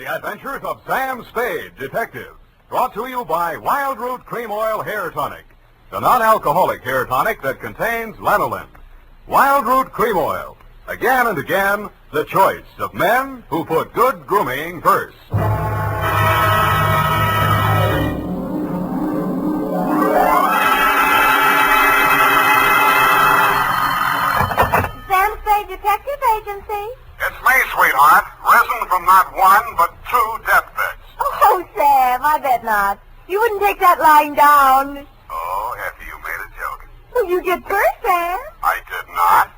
The Adventures of Sam Spade, Detective. Brought to you by Wild Root Cream Oil Hair Tonic, the non-alcoholic hair tonic that contains lanolin. Wild Root Cream Oil. Again and again, the choice of men who put good grooming first. Sam Spade Detective Agency. It's me, sweetheart. Risen from not one, but two deathbeds. Oh, Sam, I bet not. You wouldn't take that lying down. Oh, Effie, you made a joke. Well, you did first, Sam. I did not.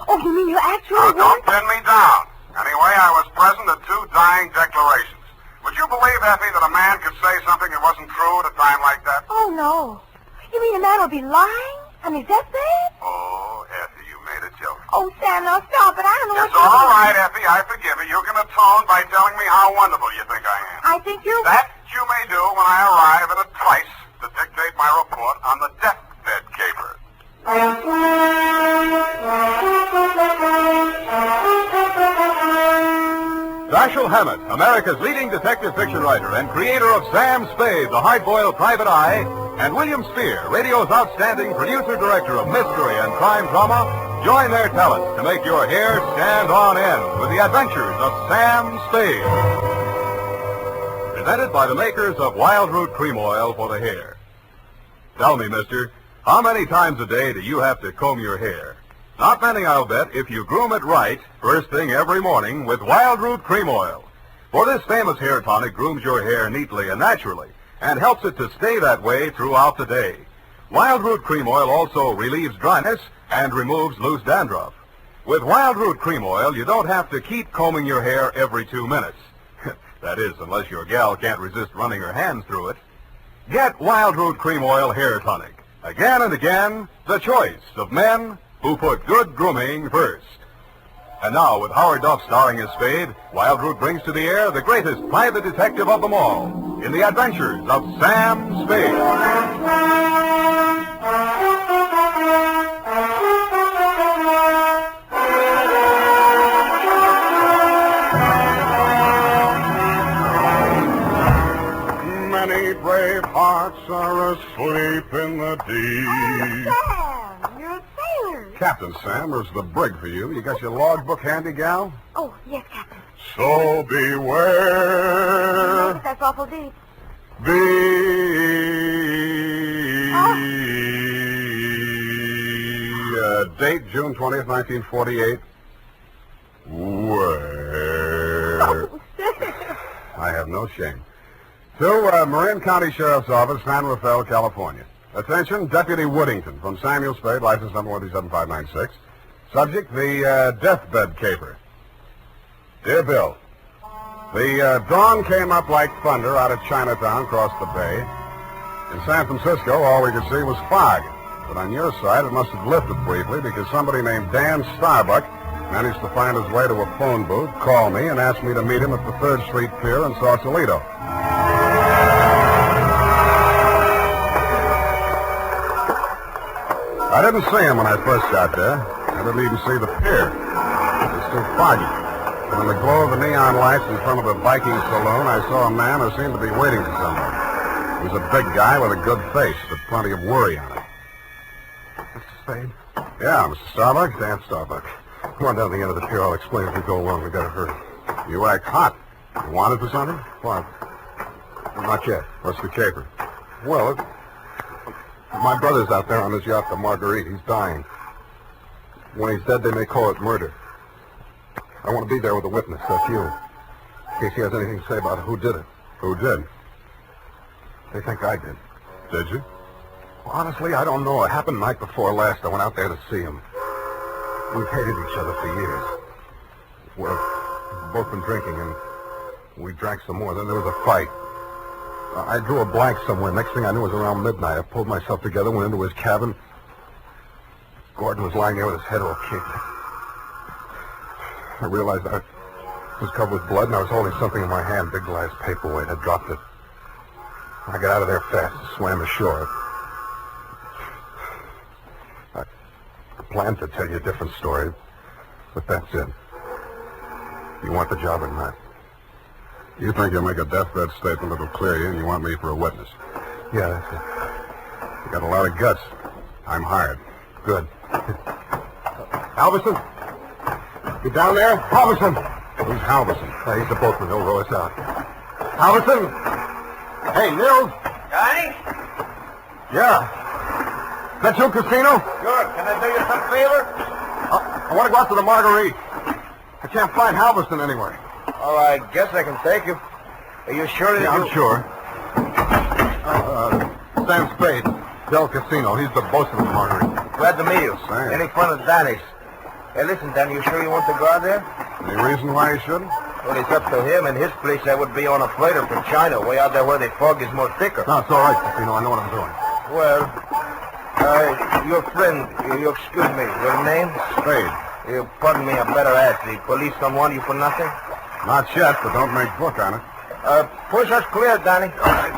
Oh, you mean you actually Oh, don't were? pin me down. Anyway, I was present at two dying declarations. Would you believe, Effie, that a man could say something that wasn't true at a time like that? Oh, no. You mean a man will be lying on his deathbed? Oh, Effie, you made a joke. Oh, Sam, now stop it. I don't know It's all right, Effie. I forgive you. You can atone by telling me how wonderful you think I am. I think you're... That you may do when I arrive at a place to dictate my report on the deathbed caper. Dashiell Hammett, America's leading detective fiction writer and creator of Sam Spade, the hard-boiled private eye, and William Spear, radio's outstanding producer-director of mystery and crime drama, join their talents to make your hair stand on end with the adventures of Sam Spade. Presented by the makers of Wild Root Cream Oil for the hair. Tell me, mister, how many times a day do you have to comb your hair? Not many, I'll bet, if you groom it right first thing every morning with Wild Root Cream Oil. For this famous hair tonic grooms your hair neatly and naturally and helps it to stay that way throughout the day. Wild Root Cream Oil also relieves dryness and removes loose dandruff. With Wild Root Cream Oil, you don't have to keep combing your hair every 2 minutes. That is, unless your gal can't resist running her hands through it. Get Wild Root Cream Oil Hair Tonic. Again and again, the choice of men who put good grooming first. And now, with Howard Duff starring as Spade, Wild Root brings to the air the greatest private detective of them all in the adventures of Sam Spade. Many brave hearts are asleep in the deep. Sam, you're a sailor. Captain Sam, there's the brig for you. You got your logbook handy, gal? Oh, yes, Captain. So beware. That's awful deep. Date June 20th, 1948. Where? Oh, Sam. I have no shame. To Marin County Sheriff's Office, San Rafael, California. Attention, Deputy Woodington from Samuel Spade, license number 137-596. Subject, the deathbed caper. Dear Bill, the dawn came up like thunder out of Chinatown across the bay. In San Francisco, all we could see was fog. But on your side, it must have lifted briefly because somebody named Dan Starbuck managed to find his way to a phone booth, called me, and asked me to meet him at the 3rd Street Pier in Sausalito. I didn't see him when I first got there. I didn't even see the pier. It was too foggy. And in the glow of the neon lights in front of the Viking saloon, I saw a man who seemed to be waiting for someone. He was a big guy with a good face, but plenty of worry on it. Mr. Spade? Yeah, Mr. Starbuck. Dan Starbuck. Come on down to the end of the pier. I'll explain as we go along. We gotta hurry. You act hot. You wanted for something? What? Not yet. What's the caper? Well, my brother's out there on his yacht, the Marguerite. He's dying. When he's dead, they may call it murder. I want to be there with a witness. That's you. In case he has anything to say about who did it. Who did? They think I did. Did you? Well, honestly, I don't know. It happened the night before last. I went out there to see him. We've hated each other for years. We've both been drinking, and we drank some more. Then there was a fight. I drew a blank somewhere. Next thing I knew, it was around midnight. I pulled myself together, went into his cabin. Gordon was lying there with his head all kicked. I realized I was covered with blood, and I was holding something in my hand, big glass paperweight. I dropped it. I got out of there fast and swam ashore. I planned to tell you a different story, but that's it. You want the job or not? You think you'll make a deathbed statement that'll clear you, and you want me for a witness. Yeah, that's it. You got a lot of guts. I'm hired. Good. Halverson? You down there? Halverson! Who's Halverson? He's the boatman. He'll row us out. Halverson! Hey, Nils! Johnny? Yeah. Is that you, Casino? Sure. Can I do you some favor? I want to go out to the Marguerite. I can't find Halverson anywhere. Oh, I guess I can take you. Are you sure that Yeah, you... I'm sure. Sam Spade, Del Casino. He's the bosun of the Marguerite. Glad to meet you. Sam. Any fun at Danny's? Hey, listen, Danny, you sure you want to go out there? Any reason why you shouldn't? Well, it's up to him. In his place, I would be on a freighter from China, way out there where the fog is more thicker. No, it's all right, Casino. I know what I'm doing. Well, your friend, you excuse me, your name? Spade. You pardon me, I better ask. The police don't want you for nothing? Not yet, but don't make book on it. Push us clear, Danny. All right.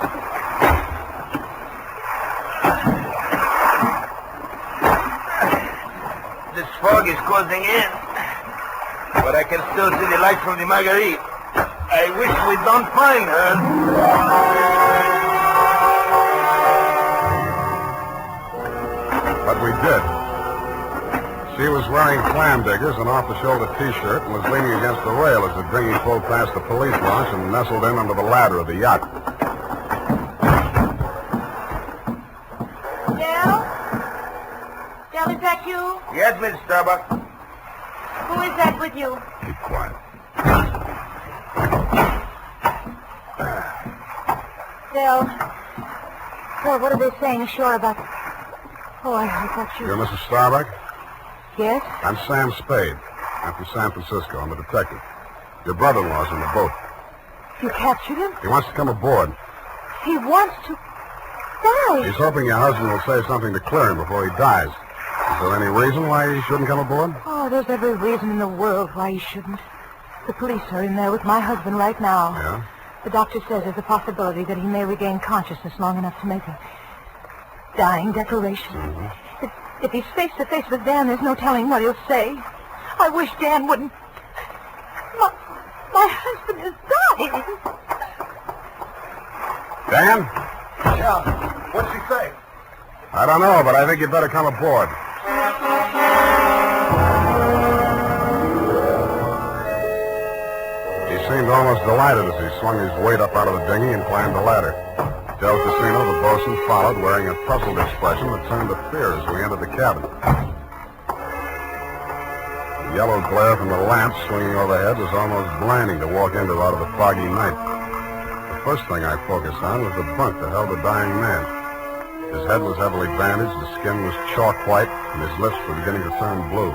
This fog is closing in, but I can still see the light from the Marguerite. I wish we don't find her. But we did. She was wearing clam diggers, an off-the-shoulder T-shirt, and was leaning against the rail as the dinghy pulled past the police launch and nestled in under the ladder of the yacht. Del? Del, is that you? Yes, Miss Starbuck. Who is that with you? Keep quiet. Del. Well, what are they saying ashore about... Oh, I thought you... You're Mrs. Starbuck? Yes? I'm Sam Spade. I'm from San Francisco. I'm a detective. Your brother-in-law's in the boat. You captured him? He wants to come aboard. He wants to... die. He's hoping your husband will say something to clear him before he dies. Is there any reason why he shouldn't come aboard? Oh, there's every reason in the world why he shouldn't. The police are in there with my husband right now. Yeah? The doctor says there's a possibility that he may regain consciousness long enough to make a dying declaration. Mm-hmm. If he's face to face with Dan, there's no telling what he'll say. I wish Dan wouldn't... My husband is dying. Dan? Yeah. What's he say? I don't know, but I think you'd better come aboard. He seemed almost delighted as he swung his weight up out of the dinghy and climbed the ladder. Del Casino, the bosun, followed, wearing a puzzled expression that turned to fear as we entered the cabin. The yellow glare from the lamp swinging overhead was almost blinding to walk into out of the foggy night. The first thing I focused on was the bunk that held the dying man. His head was heavily bandaged, his skin was chalk white, and his lips were beginning to turn blue.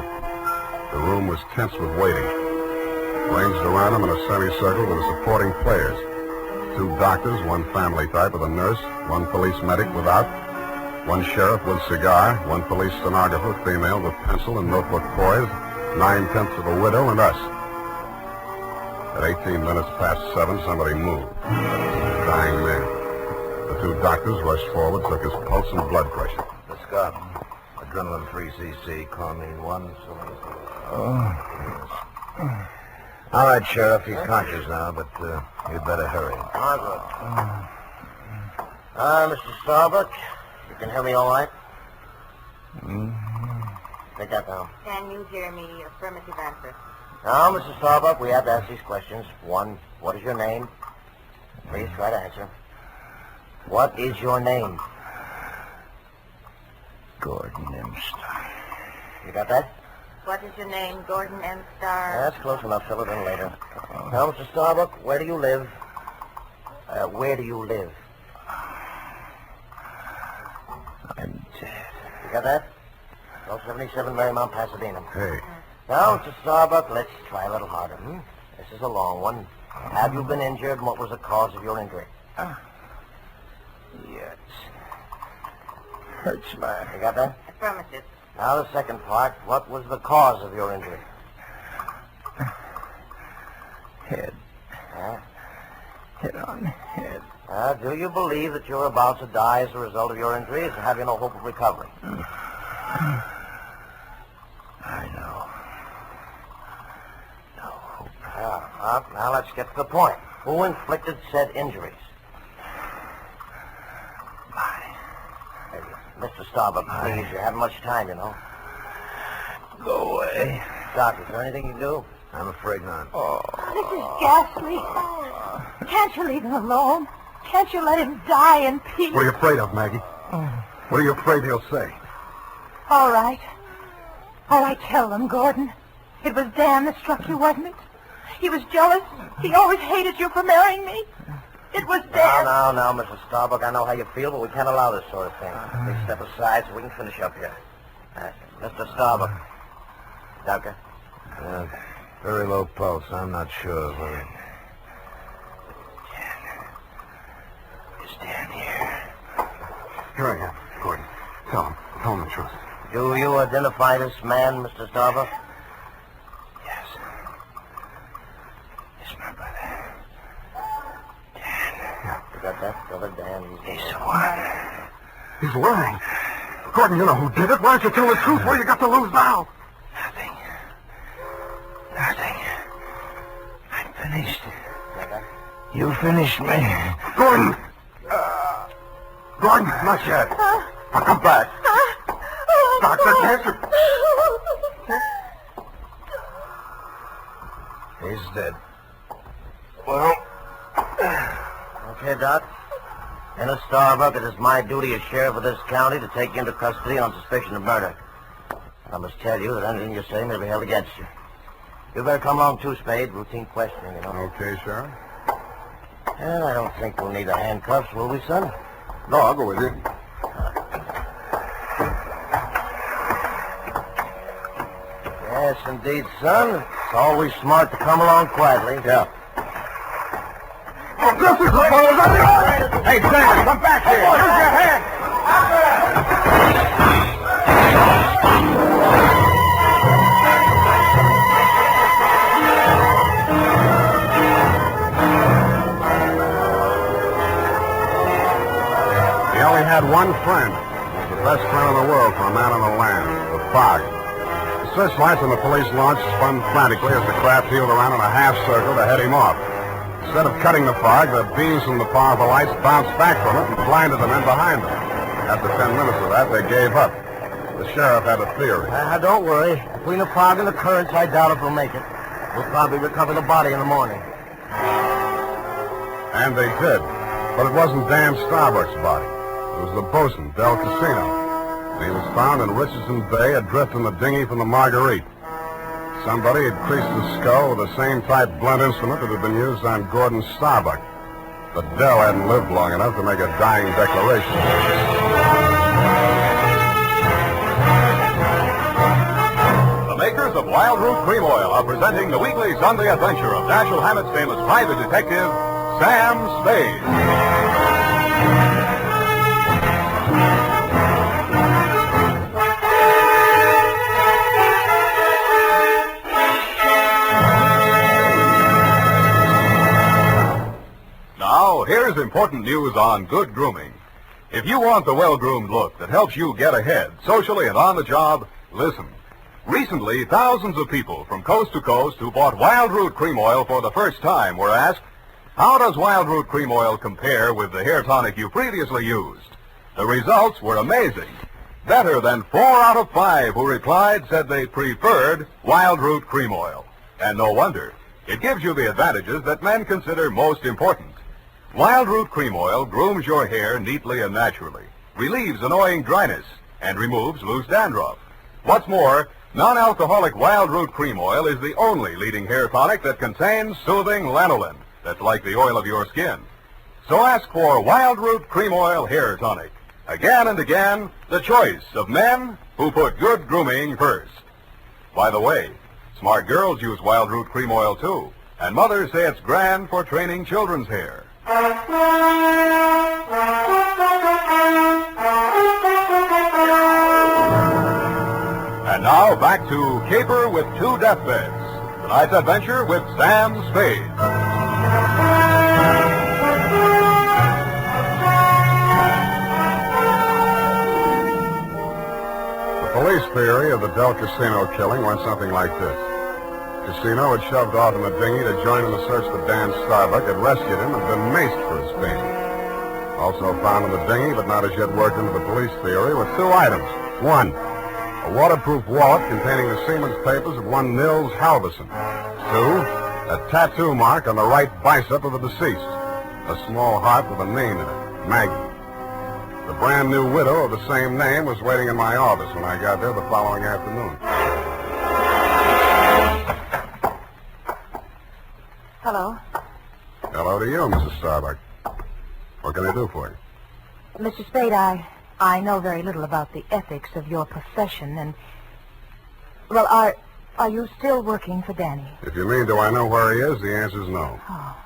The room was tense with waiting. Ranged around him in a semicircle were the supporting players. 2 doctors, 1 family type with a nurse, 1 police medic without, 1 sheriff with cigar, 1 police stenographer, female with pencil and notebook poised, 9/10 of a widow, and us. At 18 minutes past 7, somebody moved. The dying man. The 2 doctors rushed forward, took his pulse and blood pressure. Let's go. Adrenaline 3cc, chlorine 1, so... All right, Sheriff, he's conscious now, but you'd better hurry. All right, Mr. Starbuck, you can hear me all right? Take that down. Can you hear me? Affirmative answer. Now, Mr. Starbuck, we have to ask these questions. 1, what is your name? Please try to answer. What is your name? Gordon M. Starr. You got that? What is your name, Gordon M. Starr? That's close enough. Fill it in later. Now, Mr. Starbuck, where do you live? Where do you live? I'm dead. You got that? 1277 Marymount, Pasadena. Hey, Now, Mr. Starbuck, let's try a little harder. This is a long one. Have you been injured, and what was the cause of your injury? Yes. Hurts my You got that? Affirmative. Now, the second part. What was the cause of your injury? head. Huh? Head on head. Do you believe that you're about to die as a result of your injuries, and have you no hope of recovery? I know. No hope. Now let's get to the point. Who inflicted said injuries? Hey, Mr. Starbuck, please, you haven't much time, you know. Go away. Doc, is there anything you can do? I'm afraid not. This is ghastly. Can't you leave him alone? Can't you let him die in peace? What are you afraid of, Maggie? What are you afraid he'll say? All right. All right, tell them, Gordon. It was Dan that struck you, wasn't it? He was jealous. He always hated you for marrying me. It was Dan. Now, Mrs. Starbuck, I know how you feel, but we can't allow this sort of thing. Please step aside so we can finish up here. Mr. Starbuck. Doctor? Very low pulse. I'm not sure whether... Is Dan here? Here I am, Gordon. Tell him the truth. Do you identify this man, Mr. Starbuck? Yes. Yes, my brother. Dan. Yeah. You got that, brother Dan? He's lying. He's lying. Gordon, you know who did it. Why don't you tell the truth? What do you got to lose now? Nothing. I'm finished. You finished me. Gordon! Gordon, not yet. I'll come back. Doctor, cancer. He's dead. Well... Okay, Doc. Ennis Starbuck, it is my duty as sheriff of this county to take you into custody on suspicion of murder. I must tell you that anything you say may be held against you. You better come along too, Spade. Routine questioning, you know. Okay, Sheriff. And I don't think we'll need the handcuffs, will we, son? No, I'll go with you. Yes, indeed, son. It's always smart to come along quietly. Yeah. Oh, this is the fellows. Hey, Sam, come back here. Use your hand. He only had one friend. He was the best friend in the world for a man on the land, the fog. The searchlights on the police launch spun frantically as the craft heeled around in a half circle to head him off. Instead of cutting the fog, the beams from the powerful lights bounced back from it and blinded the men behind them. After 10 minutes of that, they gave up. The sheriff had a theory. Don't worry. Between the fog and the currents, I doubt if we'll make it. We'll probably recover the body in the morning. And they did. But it wasn't Dan Starbuck's body. It was the bosun, Del Casino. And he was found in Richardson Bay, adrift in the dinghy from the Marguerite. Somebody had creased the skull with the same type blunt instrument that had been used on Gordon Starbuck. But Del hadn't lived long enough to make a dying declaration. The makers of Wild Root Cream Oil are presenting the weekly Sunday adventure of Dashiell Hammett's famous private detective, Sam Spade. Now, here's important news on good grooming. If you want the well-groomed look that helps you get ahead, socially and on the job, listen. Recently, thousands of people from coast to coast who bought Wild Root Cream Oil for the first time were asked, how does Wild Root Cream Oil compare with the hair tonic you previously used? The results were amazing. Better than 4 out of 5 who replied said they preferred Wild Root Cream Oil. And no wonder. It gives you the advantages that men consider most important. Wild Root Cream Oil grooms your hair neatly and naturally, relieves annoying dryness, and removes loose dandruff. What's more, non-alcoholic Wild Root Cream Oil is the only leading hair tonic that contains soothing lanolin, that's like the oil of your skin. So ask for Wild Root Cream Oil Hair Tonic. Again and again, the choice of men who put good grooming first. By the way, smart girls use Wild Root Cream Oil too, and mothers say it's grand for training children's hair. And now back to Caper with 2 Deathbeds. Tonight's adventure with Sam Spade. The police theory of the Del Casino killing went something like this. casino had shoved off in the dinghy to join in the search for Dan Starbuck, had rescued him and been maced for his pains. Also found in the dinghy, but not as yet worked into the police theory, were 2 items. 1, a waterproof wallet containing the seaman's papers of one Nils Halverson. 2, a tattoo mark on the right bicep of the deceased. A small heart with a name in it, Maggie. The brand new widow of the same name was waiting in my office when I got there the following afternoon. Hello? Hello to you, Mrs. Starbuck. What can I do for you? Mr. Spade, I know very little about the ethics of your profession, and... Well, are you still working for Danny? If you mean do I know where he is, the answer's no. Oh.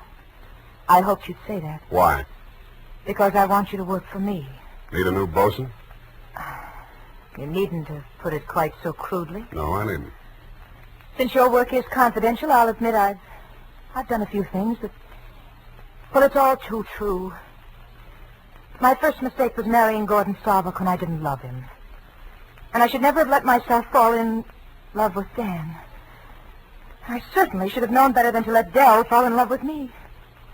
I hoped you'd say that. Why? Because I want you to work for me. Need a new bosun? You needn't have put it quite so crudely. No, I needn't. Since your work is confidential, I'll admit I've done a few things, but... Well, it's all too true. My first mistake was marrying Gordon Starbuck when I didn't love him. And I should never have let myself fall in love with Dan. I certainly should have known better than to let Dell fall in love with me.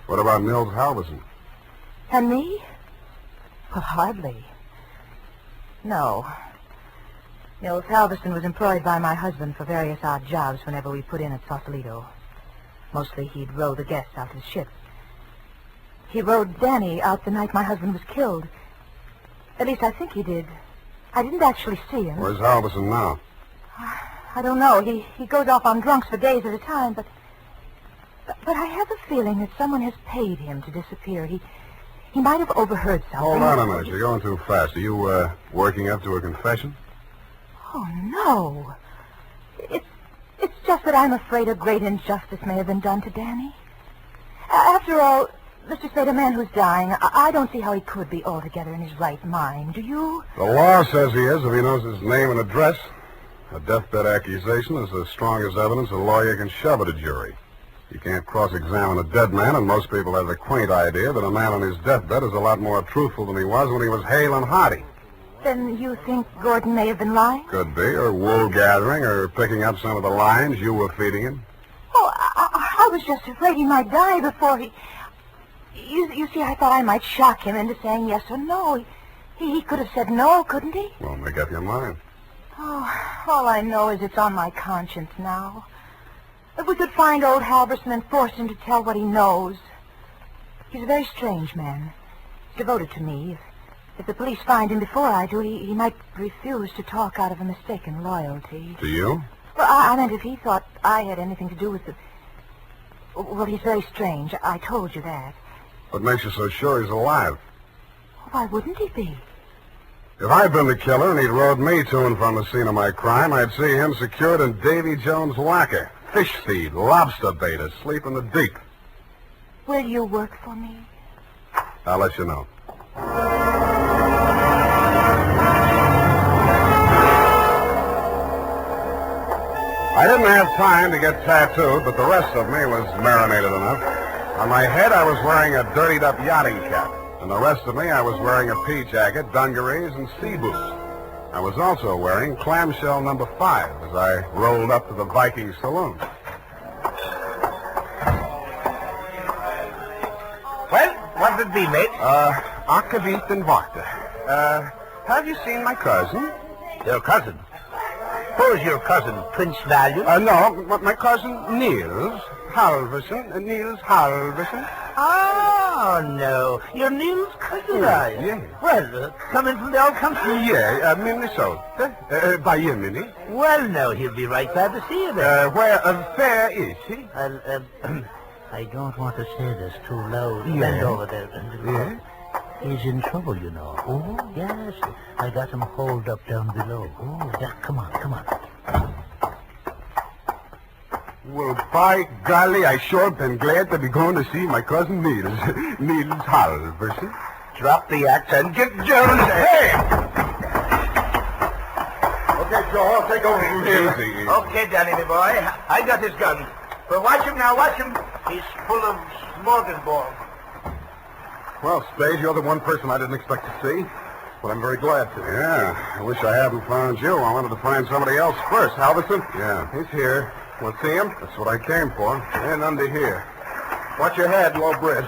What about Nils Halverson? And me? Well, hardly. No. Nils Halverson was employed by my husband for various odd jobs whenever we put in at Sausalito. Mostly he'd row the guests out to the ship. He rowed Danny out the night my husband was killed. At least I think he did. I didn't actually see him. Where's Halverson now? I don't know. He goes off on drunks for days at a time, but I have a feeling that someone has paid him to disappear. He might have overheard something. Hold on a minute. You're going too fast. Are you, working up to a confession? Oh, no. It's just that I'm afraid a great injustice may have been done to Danny. After all, Mr. Spade, a man who's dying, I don't see how he could be altogether in his right mind. Do you? The law says he is if he knows his name and address. A deathbed accusation is the strongest evidence a lawyer can shove at a jury. You can't cross-examine a dead man, and most people have the quaint idea that a man on his deathbed is a lot more truthful than he was when he was hale and hearty. Then you think Gordon may have been lying? Could be, or wool gathering, or picking up some of the lines you were feeding him. Oh, I was just afraid he might die before he... You see, I thought I might shock him into saying yes or no. He could have said no, couldn't he? Well, make up your mind. Oh, all I know is it's on my conscience now. If we could find old Halverson and force him to tell what he knows. He's a very strange man. He's devoted to me. If the police find him before I do, he might refuse to talk out of a mistaken loyalty. To you? Well, I meant if he thought I had anything to do with the... Well, he's very strange. I told you that. What makes you so sure he's alive? Why wouldn't he be? If I'd been the killer and he'd rode me to and from the scene of my crime, I'd see him secured in Davy Jones' locker. Fish feed, lobster bait, asleep in the deep. Will you work for me? I'll let you know. I didn't have time to get tattooed, but the rest of me was marinated enough. On my head, I was wearing a dirtied-up yachting cap. And the rest of me, I was wearing a pea jacket, dungarees, and sea boots. I was also wearing clamshell number 5 as I rolled up to the Viking saloon. Well, what did it be, mate? Akavit and Varta. Have you seen my cousin? Your cousin? Who's your cousin, Prince Valiant? No, my cousin Niels Halverson. Niels Halverson. Oh, no. You're Neil's cousin, are you? Yeah. Well, coming from the old country? Yeah, Minnesota. By you, Minnie. Well, no, he'll be right glad to see you there. Where is he? I don't want to say this too loud. Yeah. Bend over there. Yeah? He's in trouble, you know. Oh? Yes. I got him holed up down below. Oh, yeah, come on. Well, by golly, I sure been glad to be going to see my cousin Niels. Niels Halverson. Drop the axe and get Jones. Hey! Okay, Joe, I'll take over from here. Easy. Okay, Danny, my boy. I got his gun. But watch him now, watch him. He's full of smorgasbord. Well, Spade, you're the one person I didn't expect to see. But I'm very glad to. Yeah, I wish I hadn't found you. I wanted to find somebody else first. Halverson? Yeah. He's here. Want to see him? That's what I came for. And under here. Watch your head, low bridge.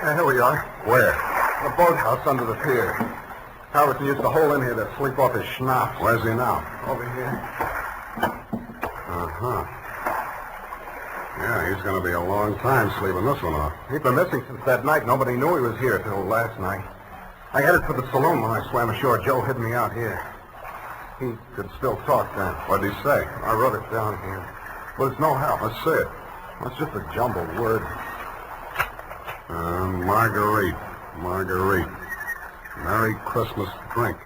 Yeah, here we are. Where? The boathouse under the pier. Halverson used to hole in here to sleep off his schnapps. Where's he now? Over here. Uh-huh. Yeah, he's going to be a long time sleeping this one off. He'd been missing since that night. Nobody knew he was here till last night. I headed for the saloon when I swam ashore. Joe hid me out here. He could still talk then. What'd he say? I wrote it down here. But it's no help. Let's see it. It's just a jumbled word. Marguerite. Marguerite. Merry Christmas drink.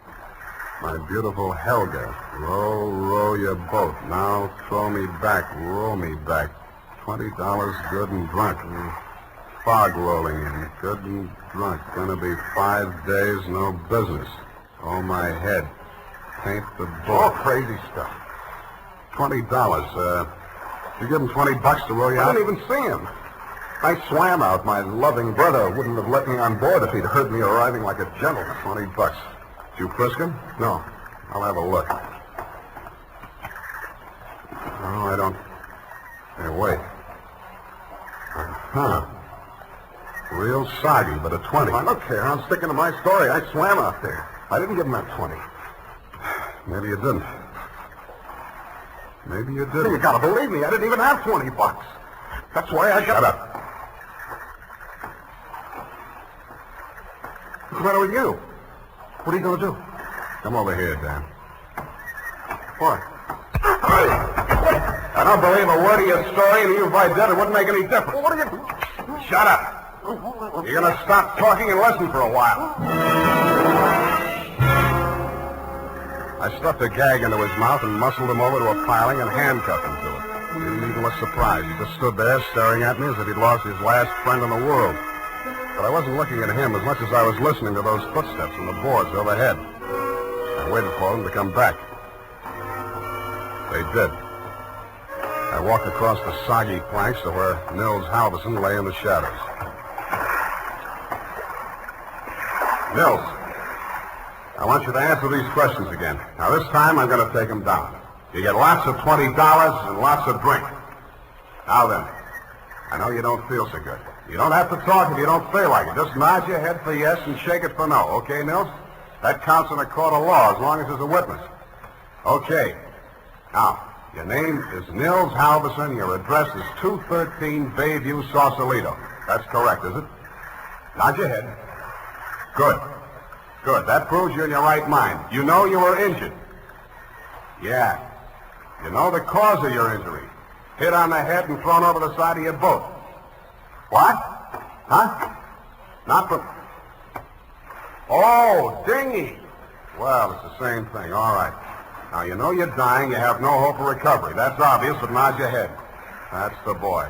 My beautiful Helga. Row, row your boat. Now throw me back. Row me back. $20 good and drunk. Fog rolling in. Good and drunk. Gonna be 5 days, no business. Oh, my head. Paint the All boat. crazy stuff. $20. You give him $20 to row you I out? didn't even see him. I swam out. My loving brother wouldn't have let me on board if he'd heard me arriving like a gentleman. $20. Did you frisk him? No. I'll have a look. Oh, I don't... Hey, wait. Huh. Real soggy, but a 20. Now, look here. I'm sticking to my story. I swam out there. I didn't give him that 20. Maybe you didn't. Maybe you You didn't. gotta believe me. I didn't even have $20. That's why I got... Shut up. What's the matter with you? What are you gonna do? Come over here, Dan. What? I don't believe a word of your story, and even if I did, it wouldn't make any difference. What are you... Shut up. You're going to stop talking and listen for a while. I stuffed a gag into his mouth and muscled him over to a piling and handcuffed him to it. He didn't even look surprised. He just stood there staring at me as if he'd lost his last friend in the world. But I wasn't looking at him as much as I was listening to those footsteps on the boards overhead. I waited for them to come back. They did. I walked across the soggy planks to where Nils Halverson lay in the shadows. Nils, I want you to answer these questions again. Now, this time I'm going to take them down. You get lots of $20 and lots of drink. Now then, I know you don't feel so good. You don't have to talk if you don't feel like it. Just nod your head for yes and shake it for no. Okay, Nils? That counts in a court of law as long as there's a witness. Okay. Now, your name is Nils Halverson. Your address is 213 Bayview, Sausalito. That's correct, is it? Nod your head. Good. Good. That proves you're in your right mind. You know you were injured. Yeah. You know the cause of your injury. Hit on the head and thrown over the side of your boat. What? Huh? Not from... Oh, dinghy. Well, it's the same thing. All right. Now, you know you're dying. You have no hope of recovery. That's obvious, but nod your head. That's the boy.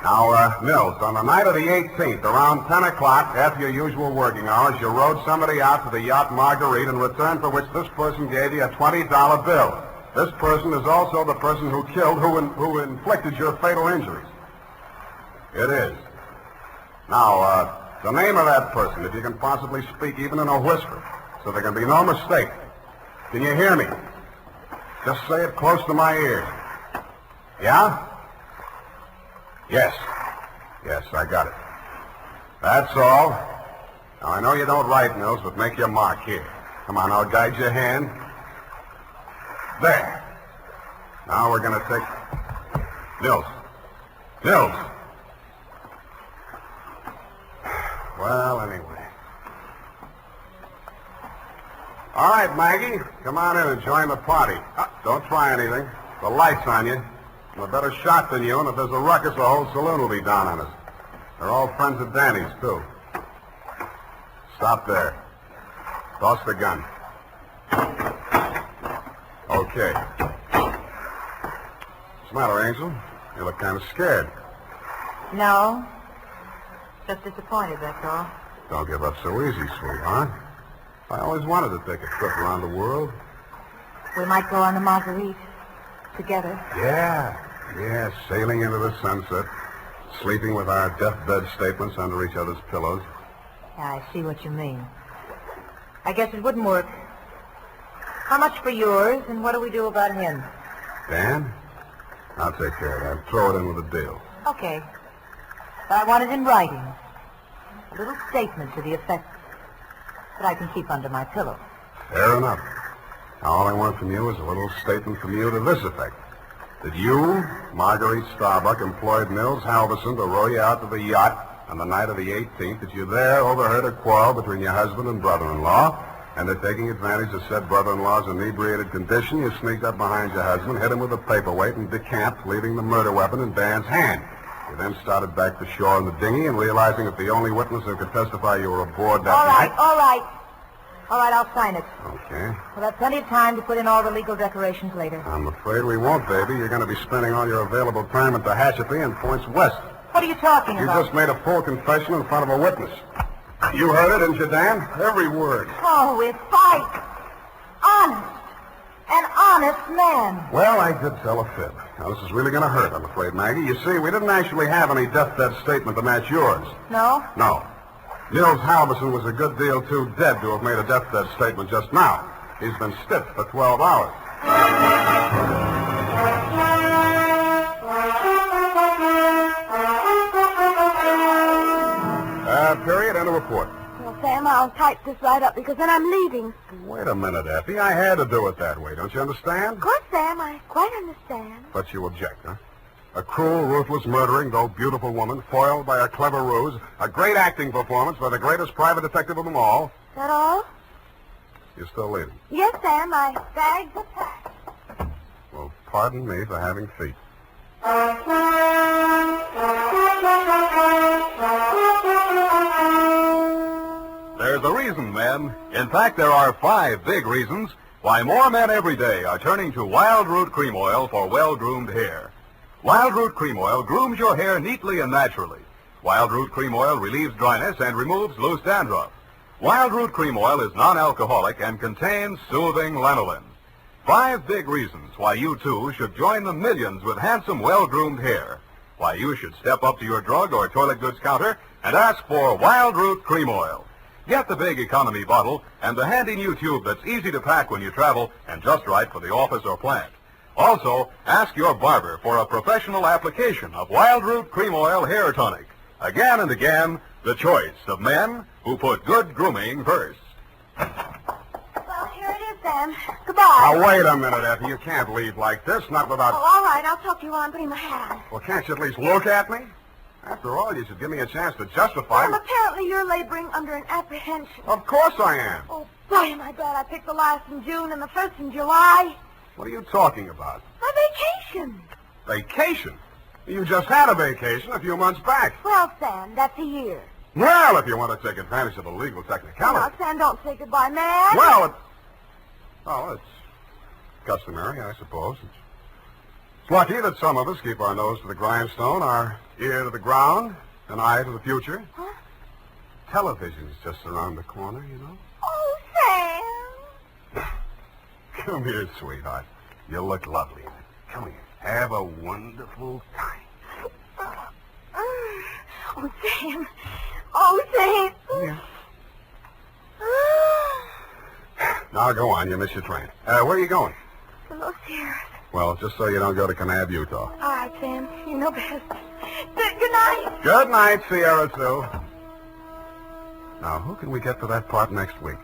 Now, Nils, on the night of the 18th, around 10 o'clock, after your usual working hours, you rowed somebody out to the yacht Marguerite in return for which this person gave you a $20 bill. This person is also the person who killed, who inflicted your fatal injuries. It is. Now, the name of that person, if you can possibly speak even in a whisper, so there can be no mistake. Can you hear me? Just say it close to my ears. Yeah? Yes. Yes, I got it. That's all. Now, I know you don't write, Nils, but make your mark here. Come on, I'll guide your hand. There. Now we're going to take... Nils. Nils. Well, anyway. All right, Maggie. Come on in and join the party. Don't try anything. The light's on you. I'm a better shot than you, and if there's a ruckus, the whole saloon will be down on us. They're all friends of Danny's, too. Stop there. Toss the gun. Okay. What's the matter, Angel? You look kind of scared. No. Just disappointed, that's all. Don't give up so easy, sweetheart. I always wanted to take a trip around the world. We might go on the Marguerite together. Yeah, sailing into the sunset, sleeping with our deathbed statements under each other's pillows. Yeah, I see what you mean. I guess it wouldn't work. How much for yours, and what do we do about him? Dan? I'll take care of that. Throw it in with a deal. Okay. But I want it in writing. A little statement to the effect that I can keep under my pillow. Fair enough. Now, all I want from you is a little statement from you to this effect. That you, Marguerite Starbuck, employed Nils Halverson to row you out to the yacht on the night of the 18th, that you there overheard a quarrel between your husband and brother-in-law, and that taking advantage of said brother-in-law's inebriated condition, you sneaked up behind your husband, hit him with a paperweight, and decamped, leaving the murder weapon in Dan's hand. You then started back to shore in the dinghy, and realizing that the only witness who could testify you were aboard that night... All right. All right, I'll sign it. Okay. We'll have plenty of time to put in all the legal decorations later. I'm afraid we won't, baby. You're going to be spending all your available time at the Tehachapi and points west. What are you talking You about? just made a full confession in front of a witness. You heard it, didn't you, Dan? Every word. Oh, it's Spike. Honest. An honest man. Well, I did tell a fib. Now, this is really going to hurt, I'm afraid, Maggie. You see, we didn't actually have any deathbed statement to match yours. No? No. Nils Halverson was a good deal too dead to have made a deathbed statement just now. He's been stiff for 12 hours. Period. End of report. Well, Sam, I'll type this right up because then I'm leaving. Wait a minute, Effie. I had to do it that way. Don't you understand? Of course, Sam, I quite understand. But you object, huh? A cruel, ruthless, murdering, though beautiful woman, foiled by a clever ruse, a great acting performance by the greatest private detective of them all. Is that all? You're still leaving. Yes, Sam, my bags are packed. Well, pardon me for having feet. There's a reason, men. In fact, there are 5 big reasons why more men every day are turning to Wild Root Cream Oil for well-groomed hair. Wild Root Cream Oil grooms your hair neatly and naturally. Wild Root Cream Oil relieves dryness and removes loose dandruff. Wild Root Cream Oil is non-alcoholic and contains soothing lanolin. 5 big reasons why you, too, should join the millions with handsome, well-groomed hair. Why you should step up to your drug or toilet goods counter and ask for Wild Root Cream Oil. Get the big economy bottle and the handy new tube that's easy to pack when you travel and just right for the office or plant. Also, ask your barber for a professional application of Wild Root Cream Oil Hair Tonic. Again and again, the choice of men who put good grooming first. Well, here it is, Sam. Goodbye. Now, wait a minute, Effie. You can't leave like this, not without... Oh, all right, I'll talk to you while I'm putting my hat on. Well, can't you at least look at me? After all, you should give me a chance to justify... Well, apparently you're laboring under an apprehension. Of course I am. Oh, boy, am I glad I picked the last in June and the first in July. What are you talking about? My vacation. Vacation? You just had a vacation a few months back. Well, Sam, that's a year. Well, if you want to take advantage of the legal technicality... Now, Sam, don't say goodbye, man. Well, it's customary, I suppose. It's lucky that some of us keep our nose to the grindstone, our ear to the ground, an eye to the future. Huh? Television's just around the corner, you know. Oh, Sam. Come here, sweetheart. You look lovely in it. Come here. Have a wonderful time. Oh, Sam. Oh, Sam. Yeah. Now, go on. You miss your train. Where are you going? To Los Sierras. Well, just so you don't go to Kanab, Utah. All right, Sam. You know best. Good night. Good night, Sierra Sue. Now, who can we get for that part next week?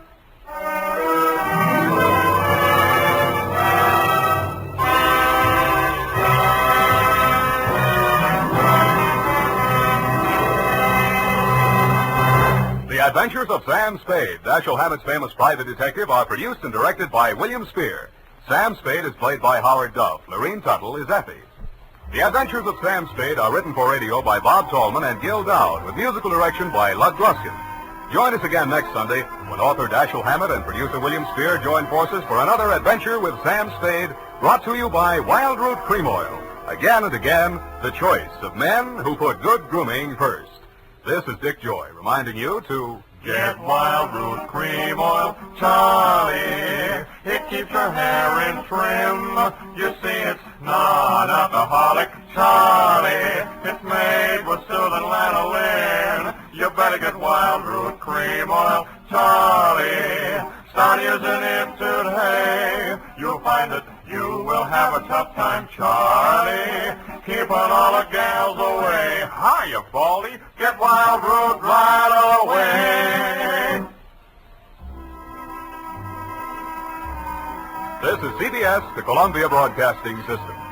The Adventures of Sam Spade, Dashiell Hammett's famous private detective, are produced and directed by William Spear. Sam Spade is played by Howard Duff. Lorene Tuttle is Effie. The Adventures of Sam Spade are written for radio by Bob Tallman and Gil Dowd, with musical direction by Lud Gluskin. Join us again next Sunday when author Dashiell Hammett and producer William Spear join forces for another adventure with Sam Spade, brought to you by Wild Root Cream Oil. Again and again, the choice of men who put good grooming first. This is Dick Joy reminding you to get Wild Root Cream Oil, Charlie. It keeps your hair in trim. You see, it's non-alcoholic, Charlie. It's made with soothing lanolin. You better get Wild Root Cream Oil, Charlie. Start using it today. have a tough time, Charlie, keeping all the gals away. Hiya, Baldy, get Wild Road right away. This is CBS, the Columbia Broadcasting System.